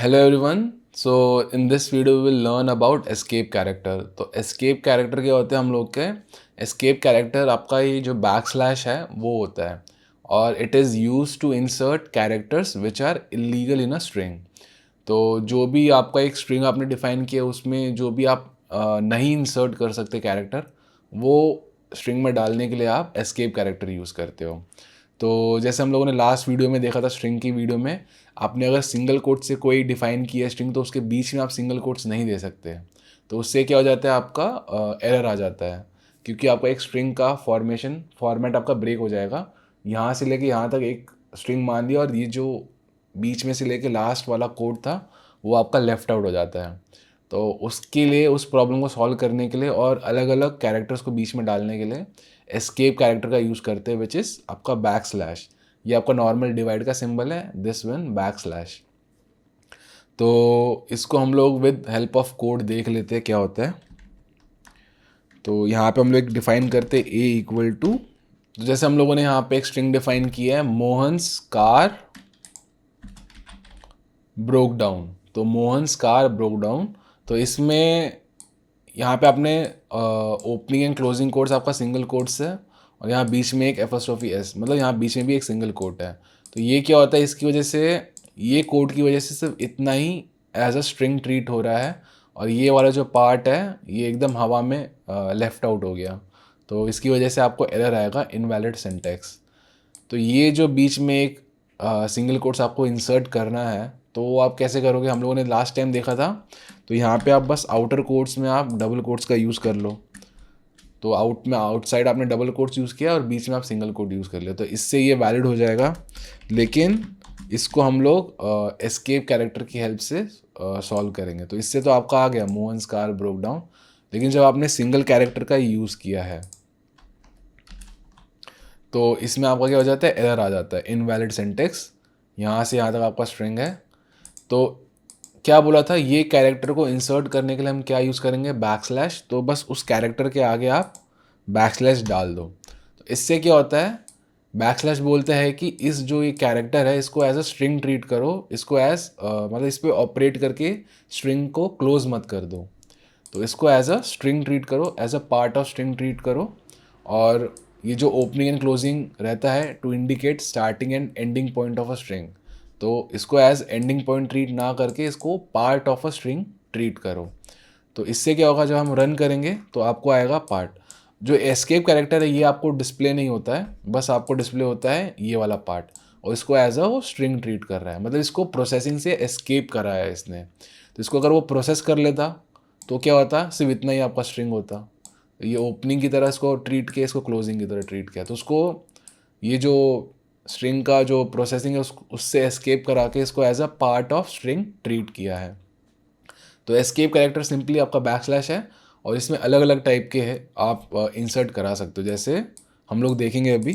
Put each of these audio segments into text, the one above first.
Hello everyone. So in this video we will learn about escape character. तो escape character क्या होते हैं हम लोग के? एस्केप कैरेक्टर आपका ये जो बैक स्लैश है वो होता है और it is use to insert characters which are illegal in a string. तो जो भी आपका एक स्ट्रिंग आपने डिफाइन किया उसमें जो भी आप नहीं इंसर्ट कर सकते कैरेक्टर, वो स्ट्रिंग में डालने के लिए आप एस्केप कैरेक्टर यूज़ करते हो। तो जैसे हम लोगों ने लास्ट वीडियो में देखा था, स्ट्रिंग की वीडियो में आपने अगर सिंगल कोट से कोई डिफाइन किया स्ट्रिंग तो उसके बीच में आप सिंगल कोट्स नहीं दे सकते। तो उससे क्या हो जाता है, आपका एरर आ जाता है क्योंकि आपका एक स्ट्रिंग का फॉर्मेट आपका ब्रेक हो जाएगा। यहाँ से लेके यहाँ तक एक स्ट्रिंग मान लिया और ये जो बीच में से लेके लास्ट वाला कोड था वो आपका लेफ्ट आउट हो जाता है। तो उसके लिए, उस प्रॉब्लम को सॉल्व करने के लिए और अलग अलग कैरेक्टर्स को बीच में डालने के लिए एस्केप कैरेक्टर का यूज़ करते हैं, विच इज़ आपका बैक स्लैश। ये आपका नॉर्मल डिवाइड का सिंबल है, दिस वन बैक स्लैश। तो इसको हम लोग विद हेल्प ऑफ कोड देख लेते हैं क्या होता है। तो यहाँ पे हम लोग डिफाइन करते हैं ए इक्वल टू, तो जैसे हम लोगों ने यहाँ पे एक स्ट्रिंग डिफाइन किया है, मोहन्स कार ब्रोक डाउन। तो मोहन्स कार ब्रोक डाउन, तो इसमें यहाँ पे आपने ओपनिंग एंड क्लोजिंग कोड्स आपका सिंगल कोट्स है और यहाँ बीच में एक एपोस्ट्रोफी एस, मतलब यहाँ बीच में भी एक सिंगल कोट है। तो ये क्या होता है, इसकी वजह से, ये कोड की वजह से सिर्फ इतना ही एज अ स्ट्रिंग ट्रीट हो रहा है और ये वाला जो पार्ट है ये एकदम हवा में लेफ्ट आउट हो गया। तो इसकी वजह से आपको एरर आएगा, इनवैलिड सिंटैक्स। तो ये जो बीच में एक सिंगल कोट्स आपको इंसर्ट करना है, तो वो आप कैसे करोगे, हम लोगों ने लास्ट टाइम देखा था। तो यहाँ पे आप बस आउटर कोट्स में आप डबल कोट्स का यूज़ कर लो। तो आउटसाइड आपने डबल कोट्स यूज़ किया और बीच में आप सिंगल कोट यूज़ कर लिया, तो इससे ये वैलिड हो जाएगा। लेकिन इसको हम लोग एस्केप कैरेक्टर की हेल्प से सॉल्व करेंगे। तो इससे तो आपका आ गया मोहन्स कार ब्रोक डाउन, लेकिन जब आपने सिंगल कैरेक्टर का यूज़ किया है तो इसमें आपका क्या हो जाता है, एरर आ जाता है, इनवैलिड सिंटेक्स। यहाँ से यहाँ तक आपका स्ट्रिंग है। तो क्या बोला था, ये कैरेक्टर को इंसर्ट करने के लिए हम क्या यूज़ करेंगे, बैक स्लैश। तो बस उस कैरेक्टर के आगे आप बैक स्लैश डाल दो। तो इससे क्या होता है, बैक स्लैश बोलते हैं कि इस जो ये कैरेक्टर है इसको एज अ स्ट्रिंग ट्रीट करो, इसको एज मतलब इस पर ऑपरेट करके स्ट्रिंग को क्लोज मत कर दो। तो इसको एज अ स्ट्रिंग ट्रीट करो, as a part of string treat करो। और ये जो ओपनिंग एंड क्लोजिंग रहता है to indicate starting and ending point of a string, तो इसको एज एंडिंग पॉइंट ट्रीट ना करके इसको part of a string treat करो। तो इससे क्या होगा, जब हम रन करेंगे तो आपको आएगा पार्ट। जो एस्केप कैरेक्टर है ये आपको डिस्प्ले नहीं होता है, बस आपको डिस्प्ले होता है ये वाला पार्ट, और इसको एज अ वो स्ट्रिंग ट्रीट कर रहा है, मतलब इसको प्रोसेसिंग से एस्केप करा है इसने। तो इसको अगर वो प्रोसेस कर लेता तो क्या होता, सिर्फ इतना ही आपका स्ट्रिंग होता। ये ओपनिंग की तरह इसको ट्रीट किया, इसको क्लोजिंग की तरह ट्रीट किया, तो उसको ये जो स्ट्रिंग का जो प्रोसेसिंग है उससे एस्केप करा के इसको as a part of string treat किया है। तो एस्केप कैरेक्टर सिंपली आपका बैक स्लैश है और इसमें अलग अलग टाइप के हैं, आप इंसर्ट करा सकते हो, जैसे हम लोग देखेंगे अभी।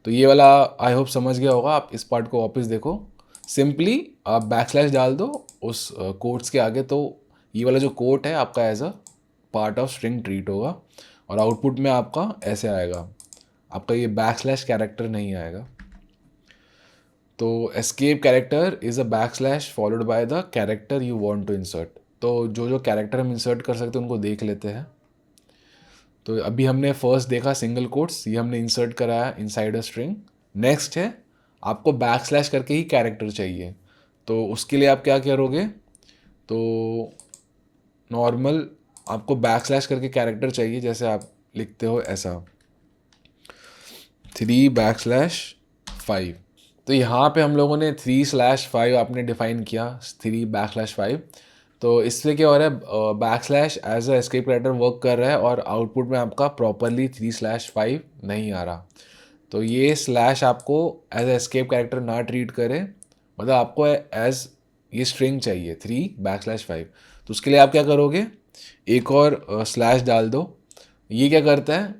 तो ये वाला आई होप समझ गया होगा, आप इस पार्ट को वापस देखो। सिंपली आप बैक स्लैश डाल दो उस कोट्स के आगे, तो ये वाला जो कोट है आपका as a part of string treat होगा और आउटपुट में आपका ऐसे आएगा, आपका ये बैक स्लैश कैरेक्टर नहीं आएगा। तो escape character is a back slash followed by the character you want to insert. तो जो जो कैरेक्टर हम इंसर्ट कर सकते हैं उनको देख लेते हैं। तो अभी हमने फर्स्ट देखा सिंगल कोट्स, ये हमने इंसर्ट कराया इनसाइड अ स्ट्रिंग। नेक्स्ट है, आपको बैक स्लैश करके ही कैरेक्टर चाहिए, तो उसके लिए आप क्या करोगे, तो नॉर्मल आपको बैक स्लैश करके कैरेक्टर चाहिए, जैसे आप लिखते हो ऐसा 3 बैक स्लैश 5। तो यहाँ पे हम लोगों ने 3/5 आपने डिफाइन किया, 3/5। तो इससे क्या हो रहा है, back slash as a escape character work कर रहा है और आउटपुट में आपका प्रॉपरली 3/5 नहीं आ रहा। तो ये स्लैश आपको एज अ एस्केप कैरेक्टर ना ट्रीट करे, मतलब आपको एज ये स्ट्रिंग चाहिए 3/5। तो उसके लिए आप क्या करोगे, एक और स्लैश डाल दो। ये क्या करता है,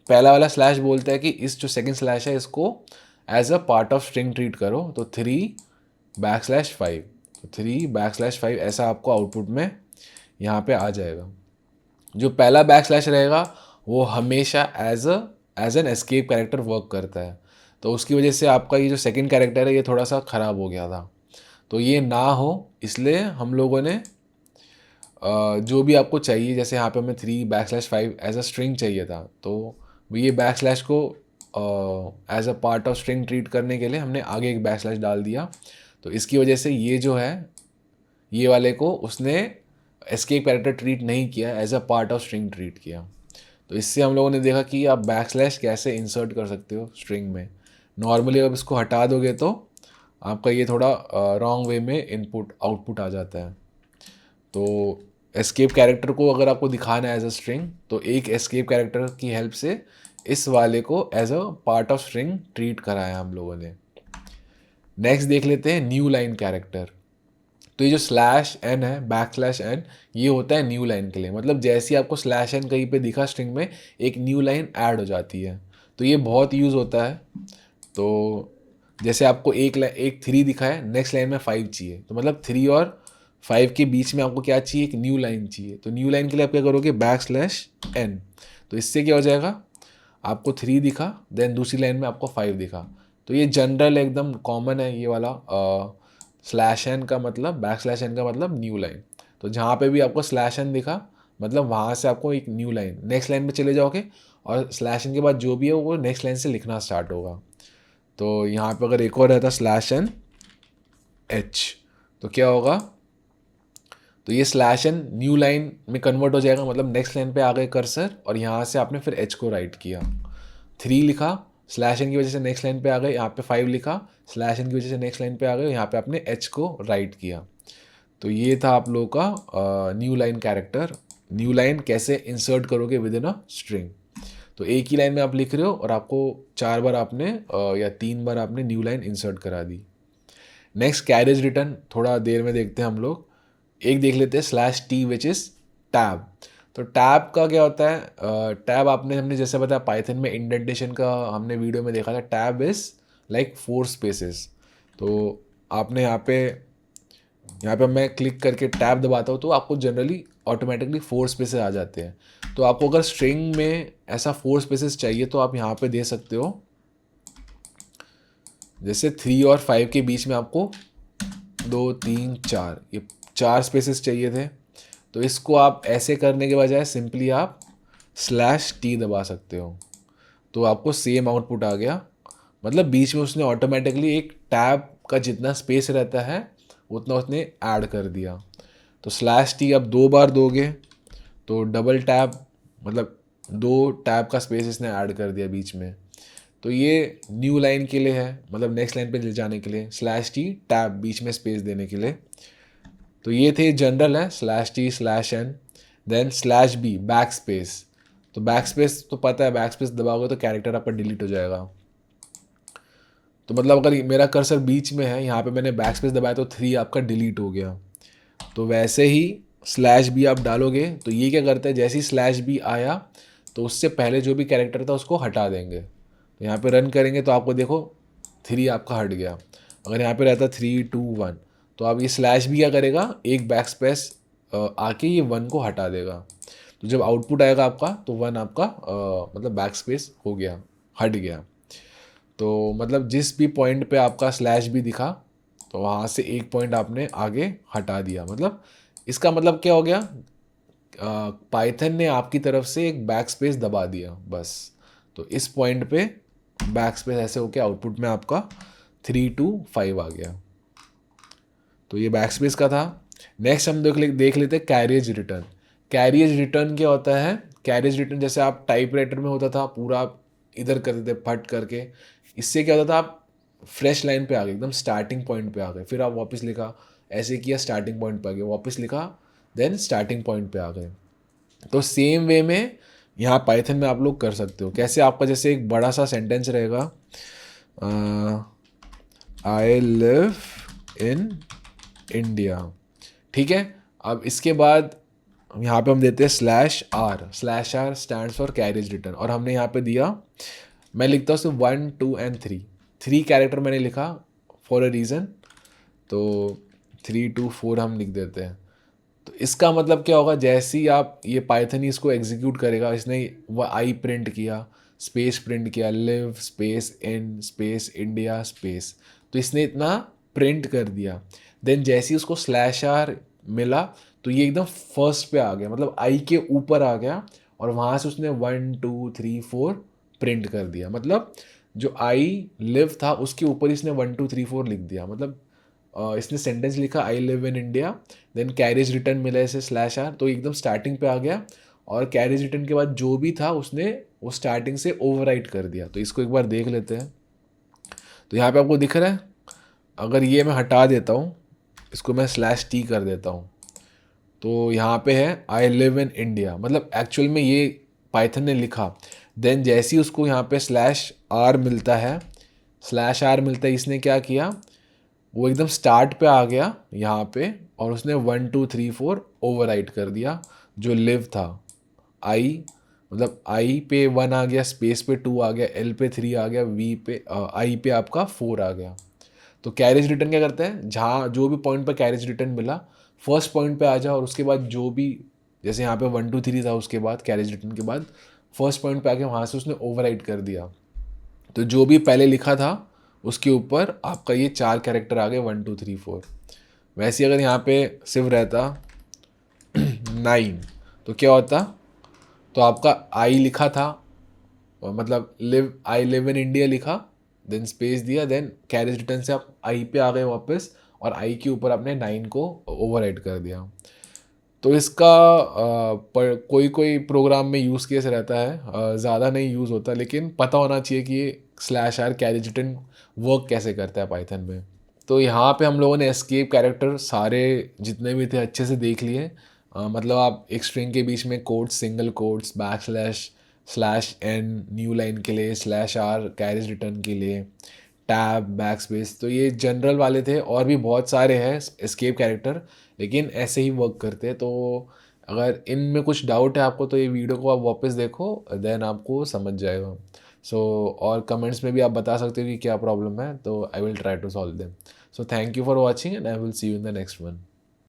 पहला वाला स्लैश बोलता है कि इस जो सेकंड स्लैश है इसको as a part of string treat करो, तो 3/5। तो 3/5 ऐसा आपको आउटपुट में यहाँ पे आ जाएगा। जो पहला बैक स्लैश रहेगा वो हमेशा as an escape character work करता है, तो उसकी वजह से आपका ये जो सेकंड कैरेक्टर है ये थोड़ा सा ख़राब हो गया था। तो ये ना हो इसलिए हम लोगों ने जो भी आपको चाहिए, जैसे यहाँ पे हमें 3/5 एज अ स्ट्रिंग चाहिए था, तो ये बैकस्लैश को as a part of string treat करने के लिए हमने आगे एक बैकस्लैश डाल दिया। तो इसकी वजह से ये जो है ये वाले को उसने एस्केप कैरेक्टर ट्रीट नहीं किया, as a part of string treat किया। तो इससे हम लोगों ने देखा कि आप बैकस्लैश कैसे इंसर्ट कर सकते हो स्ट्रिंग में। नॉर्मली अब इसको हटा दोगे तो आपका ये थोड़ा रॉन्ग वे में इनपुट आउटपुट आ जाता है। तो एस्केप कैरेक्टर को अगर आपको दिखाना है एज अ स्ट्रिंग, तो एक एस्केप कैरेक्टर की हेल्प से इस वाले को as a part of string treat कराया हम लोगों ने। नेक्स्ट देख लेते हैं न्यू लाइन कैरेक्टर। तो ये जो स्लैश एन है, बैकस्लैश एन, ये होता है न्यू लाइन के लिए। मतलब जैसे ही आपको स्लैश एन कहीं पे दिखा स्ट्रिंग में, एक न्यू लाइन ऐड हो जाती है। तो ये बहुत यूज़ होता है। तो जैसे आपको एक 3 दिखा है, नेक्स्ट लाइन में 5 चाहिए, तो मतलब 3 और 5 के बीच में आपको क्या चाहिए, एक न्यू लाइन चाहिए। तो न्यू लाइन के लिए आप क्या करोगे, बैकस्लैश एन। तो इससे क्या हो जाएगा, आपको 3 दिखा, देन दूसरी लाइन में आपको 5 दिखा। तो ये जनरल एकदम कॉमन है ये वाला। स्लैश एन का मतलब, बैकस्लैश एन का मतलब न्यू लाइन। तो जहाँ पे भी आपको स्लैश एन दिखा, मतलब वहाँ से आपको एक न्यू लाइन, नेक्स्ट लाइन में चले जाओगे और स्लैश एन के बाद जो भी है वो नेक्स्ट लाइन से लिखना स्टार्ट होगा। तो यहाँ पे अगर एक और रहता स्लैश एन एच, तो क्या होगा, तो ये स्लैश एन न्यू लाइन में कन्वर्ट हो जाएगा। मतलब नेक्स्ट लाइन पे आ गए कर्सर और यहाँ से आपने फिर एच को राइट किया, 3 लिखा, स्लैश एन की वजह से नेक्स्ट लाइन पे आ गए, यहाँ पे 5 लिखा, स्लैश एन की वजह से नेक्स्ट लाइन पे आ गए, यहाँ पे आपने एच को राइट किया। तो ये था आप लोगों का new line character. New line कैसे इंसर्ट करोगे विद इन अ स्ट्रिंग। तो एक ही लाइन में आप लिख रहे हो और आपको 4 बार आपने या 3 बार आपने न्यू लाइन इंसर्ट करा दी। नेक्स्ट कैरेज रिटर्न थोड़ा देर में देखते हैं हम लोग। एक देख लेते हैं slash T which is tab. तो टैब का क्या होता है, टैब हमने जैसे बताया पाइथन में इंडेंटेशन का हमने वीडियो में देखा था। Tab is like 4 spaces. तो आपने यहाँ पे मैं क्लिक करके टैब दबाता हूँ तो आपको जनरली ऑटोमेटिकली 4 स्पेसेस आ जाते हैं। तो आपको अगर स्ट्रिंग में ऐसा 4 स्पेसेस चाहिए तो आप यहाँ पे दे सकते हो, जैसे 3 और 5 के बीच में आपको 2 3 4 ये 4 स्पेसेस चाहिए थे। तो इसको आप ऐसे करने के बजाय सिंपली आप स्लैश टी दबा सकते हो, तो आपको सेम आउटपुट आ गया। मतलब बीच में उसने ऑटोमेटिकली एक टैब का जितना स्पेस रहता है उतना उसने ऐड कर दिया। तो स्लैश टी अब 2 बार दोगे तो डबल टैब, मतलब 2 टैब का स्पेस इसने ऐड कर दिया बीच में। तो ये न्यू लाइन के लिए है, मतलब नेक्स्ट लाइन पे ले जाने के लिए, स्लैश टी टैब बीच में स्पेस देने के लिए। तो ये थे जनरल है, slash T slash N. Then slash B back space. तो बैक स्पेस तो पता है, बैक स्पेस दबाओगे तो कैरेक्टर आपका डिलीट हो जाएगा। तो मतलब अगर मेरा कर्सर बीच में है, यहाँ पे मैंने बैक स्पेस दबाया तो 3 आपका डिलीट हो गया। तो वैसे ही स्लैश बी आप डालोगे तो ये क्या करता है, जैसे ही स्लैश बी आया तो उससे पहले जो भी कैरेक्टर था उसको हटा देंगे। तो यहाँ पे रन करेंगे तो आपको देखो 3 आपका हट गया। अगर यहाँ पे रहता 3 2 1, तो अब ये स्लैश बी क्या करेगा, एक बैक स्पेस आके ये 1 को हटा देगा। तो जब आउटपुट आएगा आपका तो 1 आपका मतलब बैक स्पेस हो गया, हट गया। तो मतलब जिस भी पॉइंट पे आपका स्लैश भी दिखा तो वहाँ से एक पॉइंट आपने आगे हटा दिया। मतलब इसका मतलब क्या हो गया, पाइथन ने आपकी तरफ से एक बैक स्पेस दबा दिया बस। तो इस पॉइंट पे बैक स्पेस ऐसे होके आउटपुट में आपका 3 2 5 आ गया। तो ये बैक स्पेस का था। नेक्स्ट हम देख लेते हैं कैरियज रिटर्न। कैरियज रिटर्न क्या होता है, कैरियज रिटर्न जैसे आप टाइपराइटर में होता था पूरा आप इधर करते थे फट करके, इससे क्या होता था, आप फ्रेश लाइन पे आ गए, एकदम स्टार्टिंग पॉइंट पे आ गए, फिर आप वापस लिखा, ऐसे किया स्टार्टिंग पॉइंट पे आ गए, वापस लिखा, देन स्टार्टिंग पॉइंट पे आ गए। तो सेम वे में यहाँ पाइथन में आप लोग कर सकते हो। कैसे, आपका जैसे एक बड़ा सा सेंटेंस रहेगा, आई लिव इन इंडिया, ठीक है। अब इसके बाद यहाँ पे हम देते हैं slash R. Slash R stands for carriage return, और हमने यहाँ पे दिया, मैं लिखता हूँ सिर्फ 1 2 एंड 3 कैरेक्टर मैंने लिखा फॉर अ रीज़न। तो 3 2 4 हम लिख देते हैं। तो इसका मतलब क्या होगा, जैसे ही आप ये पाइथन इसको एग्जीक्यूट करेगा, इसने वो आई प्रिंट किया, स्पेस प्रिंट किया, live space in space India space, तो इसने इतना प्रिंट कर दिया। देन जैसे ही उसको स्लैश आर मिला तो ये एकदम फर्स्ट पे आ गया, मतलब आई के ऊपर आ गया, और वहाँ से उसने 1 2 3 4 प्रिंट कर दिया। मतलब जो आई लिव था उसके ऊपर इसने 1 2 3 4 लिख दिया। मतलब इसने सेंटेंस लिखा I live in India, then carriage return मिला इसे स्लैश आर, तो एकदम स्टार्टिंग पे आ गया, और कैरेज रिटर्न के बाद जो भी था उसने वो स्टार्टिंग से ओवरराइट कर दिया। तो इसको एक बार देख लेते हैं। तो यहाँ पे आपको दिख रहा है, अगर ये मैं हटा देता हूँ, इसको मैं स्लैश टी कर देता हूँ, तो यहाँ पे है आई लिव इन इंडिया, मतलब एक्चुअल में ये पाइथन ने लिखा। देन जैसे ही उसको यहाँ पे स्लैश आर मिलता है, स्लैश आर मिलता है, इसने क्या किया, वो एकदम स्टार्ट पे आ गया यहाँ पे, और उसने 1 2 3 4 ओवरराइट कर दिया जो लिव था। आई, मतलब आई पे 1 आ गया, स्पेस पे 2 आ गया, एल पे 3 आ गया, वी पे आई पे आपका 4 आ गया। तो कैरेज रिटर्न क्या करता है, जहाँ जो भी पॉइंट पर कैरेज रिटर्न मिला फर्स्ट पॉइंट पे आ जाओ, और उसके बाद जो भी, जैसे यहाँ पे 1 2 3 था, उसके बाद कैरेज रिटर्न के बाद फर्स्ट पॉइंट पे आके वहाँ से उसने ओवरराइट कर दिया। तो जो भी पहले लिखा था उसके ऊपर आपका ये 4 कैरेक्टर आ गए 1 2 3 4। वैसे ही अगर यहाँ पे सिर्फ रहता 9, तो क्या होता, तो आपका आई लिखा था, मतलब live I live in India लिखा, देन स्पेस दिया, देन कैरेज रिटर्न से आप आई पे आ गए वापस, और आई के ऊपर आपने 9 को ओवरराइट कर दिया। तो इसका कोई कोई प्रोग्राम में यूज़ केस रहता है, ज़्यादा नहीं यूज़ होता, लेकिन पता होना चाहिए कि ये slash R carriage return work कैसे करता है पाइथन में। तो यहाँ पे हम लोगों ने एस्केप कैरेक्टर सारे जितने भी थे अच्छे से देख लिए। मतलब आप एक स्ट्रिंग के बीच में quotes, single quotes, back slash, slash N new line के लिए, स्लैश आर कैरेज रिटर्न के लिए, टैब, बैक स्पेस, तो ये जनरल वाले थे। और भी बहुत सारे हैं एस्केप कैरेक्टर, लेकिन ऐसे ही वर्क करते हैं। तो अगर इनमें कुछ डाउट है आपको तो ये वीडियो को आप वापस देखो, देन आपको समझ जाएगा। सो और कमेंट्स में भी आप बता सकते हो कि क्या प्रॉब्लम है, तो I will try to solve them. So thank you for watching and I will see you in the next one.